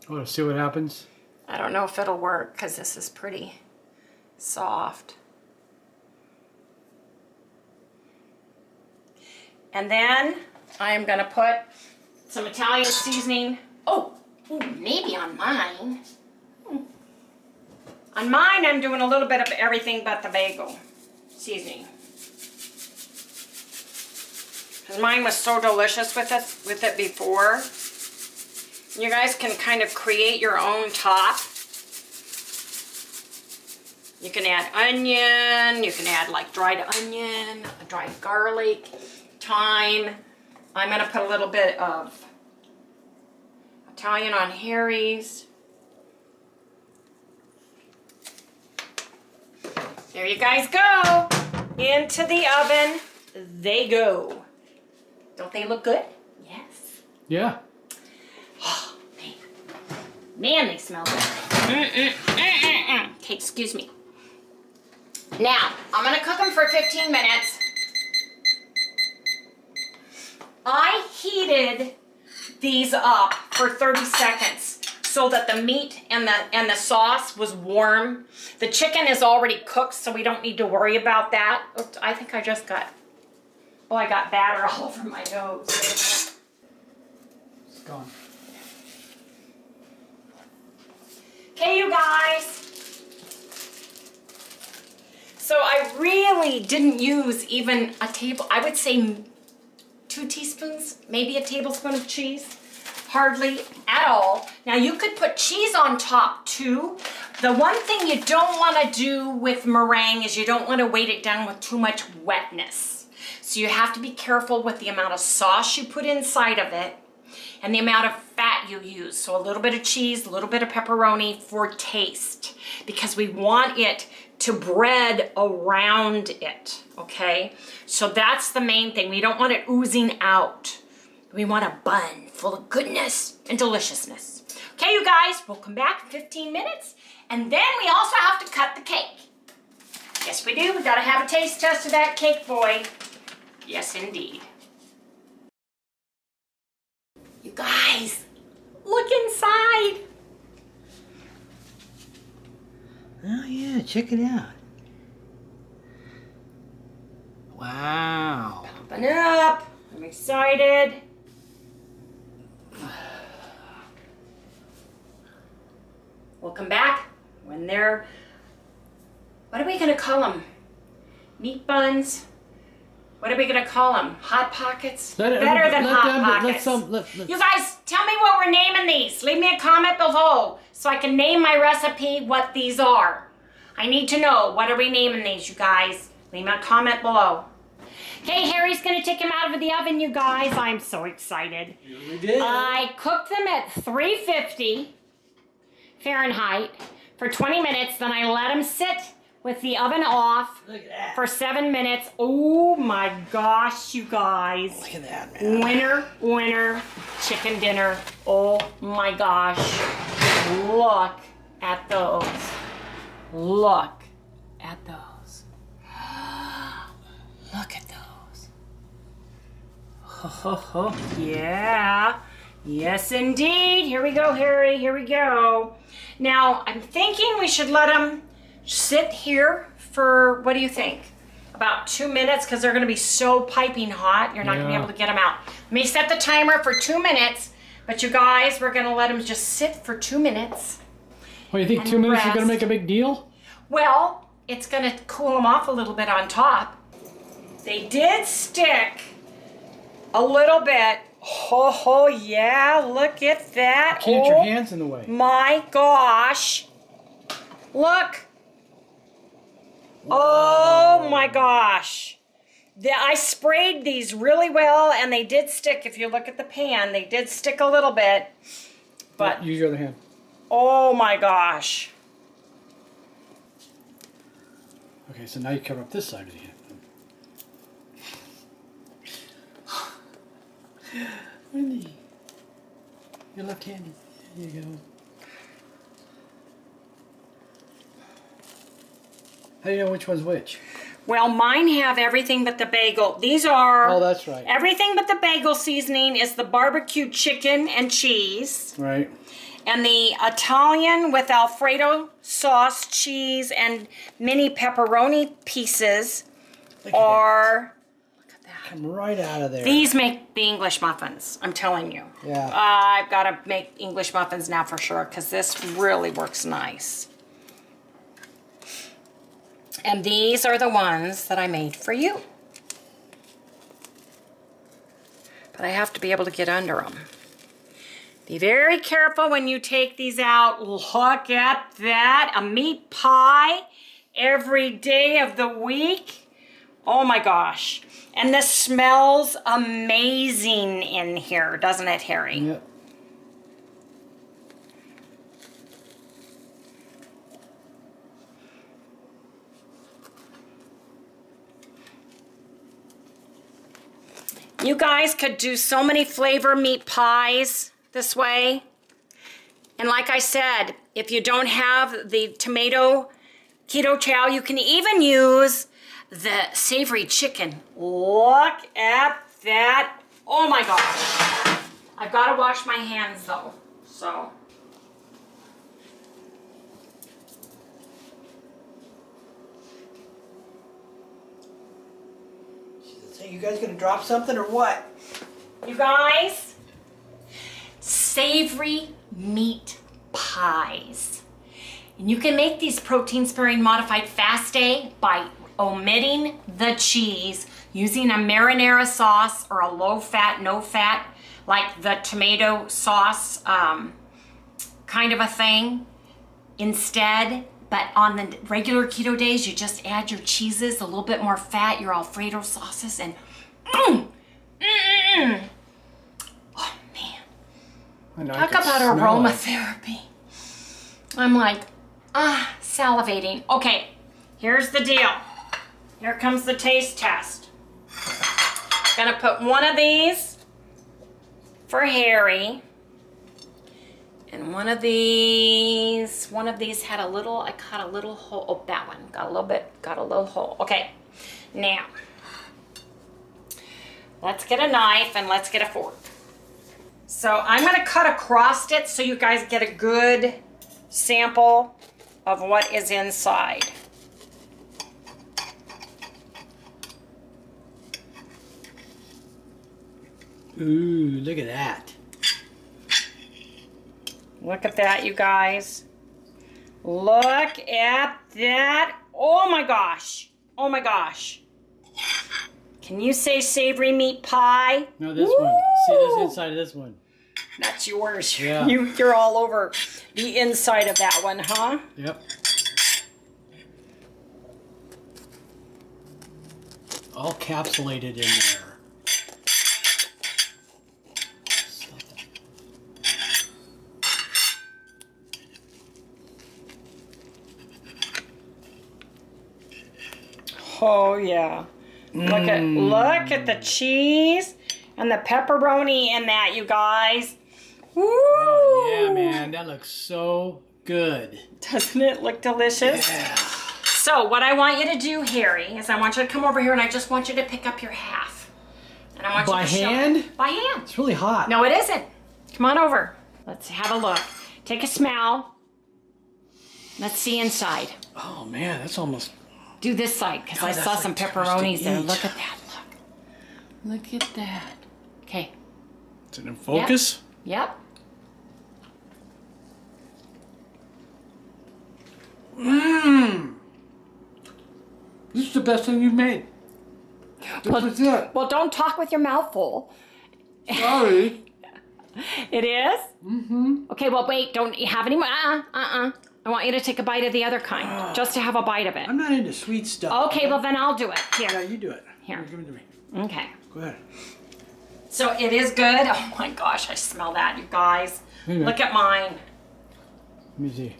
Speaker 2: Want to see what happens?
Speaker 1: I don't know if it'll work because this is pretty soft. And then I am going to put some Italian seasoning. Oh, maybe on mine. On mine, I'm doing a little bit of everything but the bagel seasoning. Because mine was so delicious with it before. You guys can kind of create your own top. You can add onion, you can add like dried onion, dried garlic, thyme. I'm going to put a little bit of Italian on Harry's. There you guys go. Into the oven they go. Don't they look good? Yes.
Speaker 2: Yeah.
Speaker 1: Oh, man, they smell good. Okay, excuse me. Now, I'm going to cook them for 15 minutes. I heated these up for 30 seconds so that the meat and the sauce was warm. The chicken is already cooked, so we don't need to worry about that. Oops, I think I just got, oh, I got batter all over my nose.
Speaker 2: It's gone.
Speaker 1: Okay, you guys. So I really didn't use even a table, I would say 2 teaspoons, maybe a tablespoon of cheese. Hardly at all. Now you could put cheese on top too. The one thing you don't want to do with meringue is you don't want to weight it down with too much wetness. So you have to be careful with the amount of sauce you put inside of it and the amount of fat you use. So a little bit of cheese, a little bit of pepperoni for taste, because we want it to bread around it, okay? So that's the main thing. We don't want it oozing out. We want a bun full of goodness and deliciousness. Okay, you guys, we'll come back in 15 minutes, and then we also have to cut the cake. Yes, we do. We gotta have a taste test of that cake, boy. Yes, indeed. You guys, look inside.
Speaker 3: Oh yeah, check it out. Wow.
Speaker 1: Pumping up. I'm excited. We'll come back when they're, what are we going to call them? Meat buns? What are we going to call them? Hot Pockets? Better than Hot Pockets. You guys, tell me what we're naming these. Leave me a comment below so I can name my recipe what these are. I need to know, what are we naming these, you guys? Leave me a comment below. Okay, Harry's going to take them out of the oven, you guys. I'm so excited.
Speaker 2: You really did.
Speaker 1: I cooked them at 350 Fahrenheit for 20 minutes. Then I let them sit with the oven off for 7 minutes. Oh my gosh, you guys.
Speaker 3: Look at that, man.
Speaker 1: Winner, winner, chicken dinner. Oh my gosh. Look at those. Look at those. Look at those. Oh, yeah. Yes, indeed. Here we go, Harry. Here we go. Now, I'm thinking we should let them sit here for, what do you think? About 2 minutes, because they're going to be so piping hot. You're not going to be able to get them out. Let me set the timer for 2 minutes. But you guys, we're going to let them just sit for 2 minutes.
Speaker 2: Well, you think 2 minutes is going to make a big deal?
Speaker 1: Well, it's going to cool them off a little bit on top. They did stick a little bit. Oh, yeah, look at that.
Speaker 2: Can't get your hands in the way.
Speaker 1: My gosh. Look. Oh my gosh. I sprayed these really well and they did stick. If you look at the pan, they did stick a little bit. But
Speaker 2: use your other hand.
Speaker 1: Oh my gosh.
Speaker 2: Okay, so now you cover up this side of the hand. Wendy, you're left-handed. There you go. How do you know which one's which?
Speaker 1: Well, mine have everything but the bagel. These are...
Speaker 2: Oh, that's right.
Speaker 1: Everything but the bagel seasoning is the barbecue chicken and cheese.
Speaker 2: Right.
Speaker 1: And the Italian with Alfredo sauce, cheese, and mini pepperoni pieces are...
Speaker 2: Come right out of there.
Speaker 1: These make the English muffins, I'm telling you.
Speaker 2: Yeah.
Speaker 1: I've got to make English muffins now for sure, because this really works nice. And these are the ones that I made for you. But I have to be able to get under them. Be very careful when you take these out. Look at that, a meat pie every day of the week. Oh my gosh. And this smells amazing in here, doesn't it, Harry?
Speaker 2: Yep.
Speaker 1: You guys could do so many flavor meat pies this way. And like I said, if you don't have the tomato keto chow, you can even use the savory chicken. Look at that. Oh my gosh. I've got to wash my hands though, so.
Speaker 3: So you guys gonna drop something or what?
Speaker 1: You guys, savory meat pies. And you can make these protein sparing modified fast day by omitting the cheese, using a marinara sauce or a low fat, no fat, like the tomato sauce kind of a thing instead. But on the regular keto days, you just add your cheeses, a little bit more fat, your Alfredo sauces, and oh man. Talk about aromatherapy. I'm like, salivating. Okay, here's the deal. Here comes the taste test. Gonna put one of these for Harry. And one of these had a little, I caught a little hole. Oh, that one got a little hole. Okay, now, let's get a knife and let's get a fork. So I'm gonna cut across it so you guys get a good sample of what is inside.
Speaker 2: Ooh, look at that.
Speaker 1: Look at that, you guys. Look at that. Oh my gosh. Oh my gosh. Can you say savory meat pie?
Speaker 2: No, this one. See this inside of this one.
Speaker 1: That's yours.
Speaker 2: Yeah.
Speaker 1: You're all over the inside of that one, huh?
Speaker 2: Yep. All capsulated in there.
Speaker 1: Oh yeah. Look at the cheese and the pepperoni in that, you guys. Woo!
Speaker 2: Oh, yeah, man, that looks so good.
Speaker 1: Doesn't it look delicious?
Speaker 2: Yeah.
Speaker 1: So what I want you to do, Harry, is I want you to come over here and I just want you to pick up your half. And I want
Speaker 2: By
Speaker 1: you to
Speaker 2: hand?
Speaker 1: By hand.
Speaker 2: It's really hot.
Speaker 1: No, it isn't. Come on over. Let's have a look. Take a smell. Let's see inside.
Speaker 2: Oh man, that's almost...
Speaker 1: Do this side, because I saw some pepperonis there. Look at that, look. Look at that. Okay.
Speaker 2: Is it in focus?
Speaker 1: Yep.
Speaker 2: Mmm. This is the best thing you've made. This is it.
Speaker 1: Well, don't talk with your mouth full.
Speaker 2: Sorry.
Speaker 1: It is?
Speaker 2: Mm-hmm.
Speaker 1: Okay, well, wait, don't have any more. I want you to take a bite of the other kind, just to have a bite of it.
Speaker 2: I'm not into sweet stuff.
Speaker 1: Okay, well, then I'll do it. Here.
Speaker 2: Yeah, you do it.
Speaker 1: Here.
Speaker 2: Give it to me.
Speaker 1: Okay.
Speaker 2: Go ahead.
Speaker 1: So it is good. Oh my gosh, I smell that, you guys. Look at mine.
Speaker 2: Let me see.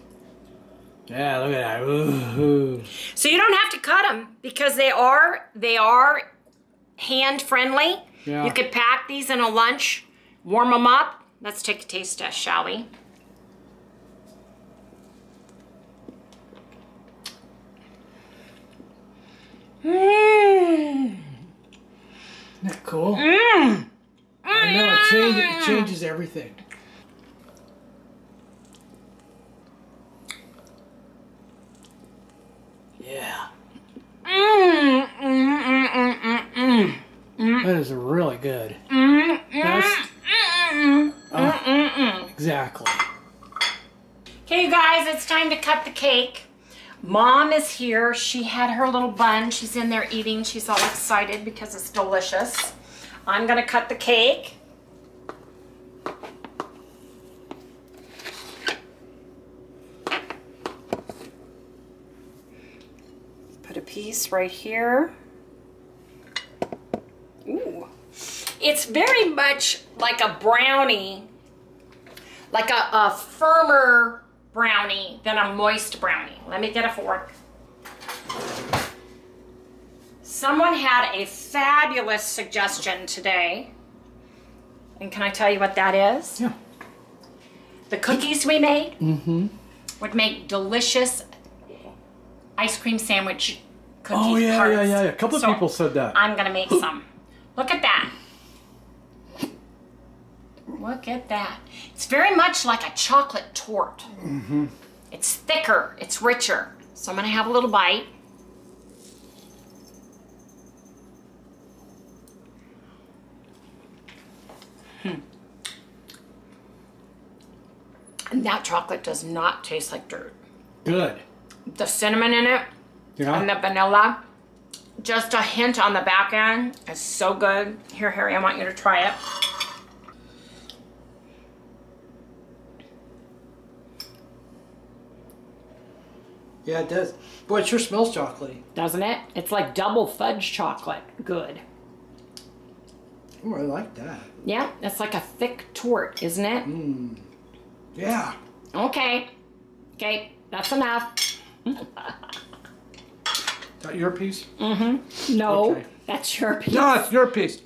Speaker 2: Yeah, look at that. Ooh.
Speaker 1: So you don't have to cut them because they are hand friendly.
Speaker 2: Yeah.
Speaker 1: You could pack these in a lunch, warm them up. Let's take a taste test, shall we? Mmm.
Speaker 2: Isn't that cool?
Speaker 1: Mmm.
Speaker 2: I know, it changes everything. Yeah. That is really good. Exactly.
Speaker 1: Okay, you guys, it's time to cut the cake. Mom is here. She had her little bun. She's in there eating. She's all excited because it's delicious. I'm gonna cut the cake. Put a piece right here. Ooh. It's very much like a brownie, like a firmer brownie than a moist brownie. Let me get a fork. Someone had a fabulous suggestion today. And can I tell you what that is?
Speaker 2: Yeah.
Speaker 1: The cookies we made would make delicious ice cream sandwich cookie
Speaker 2: Oh, yeah,
Speaker 1: hearts.
Speaker 2: yeah. A couple of people said that.
Speaker 1: I'm gonna make some. Look at that. Look at that. It's very much like a chocolate torte. It's thicker, it's richer. So I'm gonna have a little bite. And that chocolate does not taste like dirt.
Speaker 2: Good.
Speaker 1: The cinnamon in it and the vanilla, just a hint on the back end is so good. Here, Harry, I want you to try it.
Speaker 2: Yeah, it does. Boy, it sure smells chocolatey.
Speaker 1: Doesn't it? It's like double fudge chocolate. Good.
Speaker 2: Oh, I like that.
Speaker 1: Yeah, it's like a thick torte, isn't it?
Speaker 2: Yeah.
Speaker 1: Okay. Okay, that's enough.
Speaker 2: Is that your piece?
Speaker 1: No,
Speaker 2: Okay.
Speaker 1: that's your piece.
Speaker 2: No, it's your piece.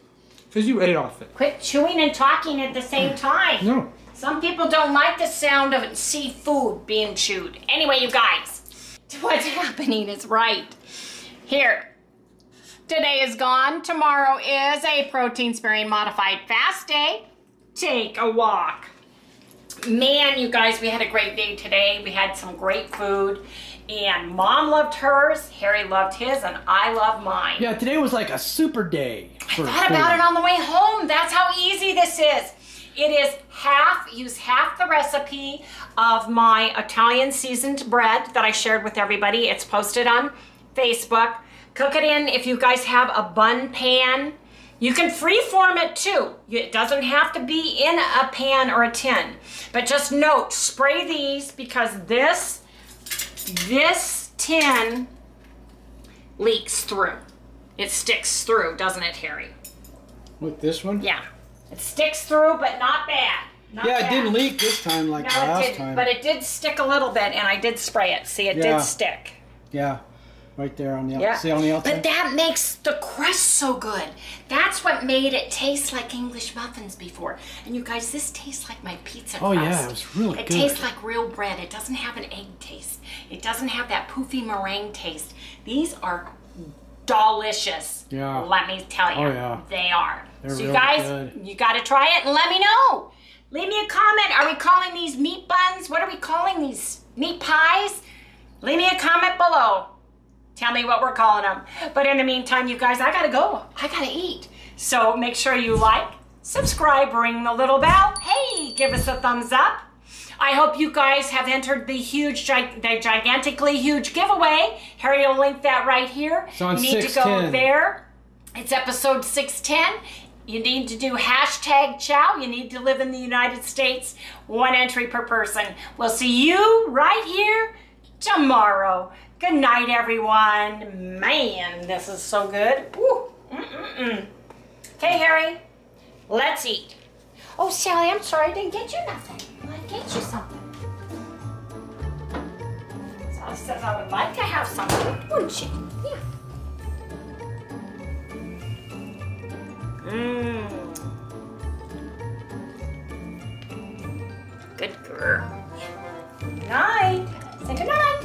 Speaker 2: Because you ate off it.
Speaker 1: Quit chewing and talking at the same time.
Speaker 2: No.
Speaker 1: Some people don't like the sound of seafood being chewed. Anyway, you guys, what's happening is right. Here, today is gone. Tomorrow is a protein-sparing modified fast day. Take a walk. Man, you guys, we had a great day today. We had some great food. And Mom loved hers, Harry loved his, and I love mine.
Speaker 2: Yeah, today was like a super day.
Speaker 1: I thought about it on the way home. That's how easy this is. It is use half the recipe of my Italian seasoned bread that I shared with everybody. It's posted on Facebook. Cook it in if you guys have a bun pan. You can freeform it too. It doesn't have to be in a pan or a tin. But just note, spray these because this tin leaks through. It sticks through, doesn't it, Harry?
Speaker 2: With this one?
Speaker 1: Yeah. It sticks through, but not bad. Not
Speaker 2: Yeah,
Speaker 1: bad.
Speaker 2: it didn't leak this time like
Speaker 1: No,
Speaker 2: last
Speaker 1: it did,
Speaker 2: time.
Speaker 1: but it did stick a little bit, and I did spray it. See, it
Speaker 2: Yeah.
Speaker 1: did stick.
Speaker 2: Yeah, right there on the
Speaker 1: Yeah.
Speaker 2: see on the outside.
Speaker 1: But that makes the crust so good. That's what made it taste like English muffins before. And you guys, this tastes like my pizza crust.
Speaker 2: Oh yeah, it was really
Speaker 1: It
Speaker 2: good.
Speaker 1: tastes like real bread. It doesn't have an egg taste. It doesn't have that poofy meringue taste. These are delicious.
Speaker 2: Yeah.
Speaker 1: Let me tell you.
Speaker 2: Oh, yeah.
Speaker 1: They are.
Speaker 2: They're
Speaker 1: so you
Speaker 2: really
Speaker 1: guys,
Speaker 2: good.
Speaker 1: you got to try it and let me know. Leave me a comment. Are we calling these meat buns? What are we calling these? Meat pies? Leave me a comment below. Tell me what we're calling them. But in the meantime, you guys, I gotta go. I gotta eat. So make sure you like, subscribe, ring the little bell. Hey, give us a thumbs up. I hope you guys have entered the gigantically huge giveaway. Harry will link that right here.
Speaker 2: It's on
Speaker 1: you need to go there. It's episode 610. You need to do #chow. You need to live in the United States. 1 entry per person. We'll see you right here tomorrow. Good night, everyone. Man, this is so good. Woo. Okay, Harry, let's eat. Oh, Sally, I'm sorry I didn't get you nothing. I'd get you something. Sally says I would like to have something, wouldn't you? Yeah. Good girl. Good night. Say good night.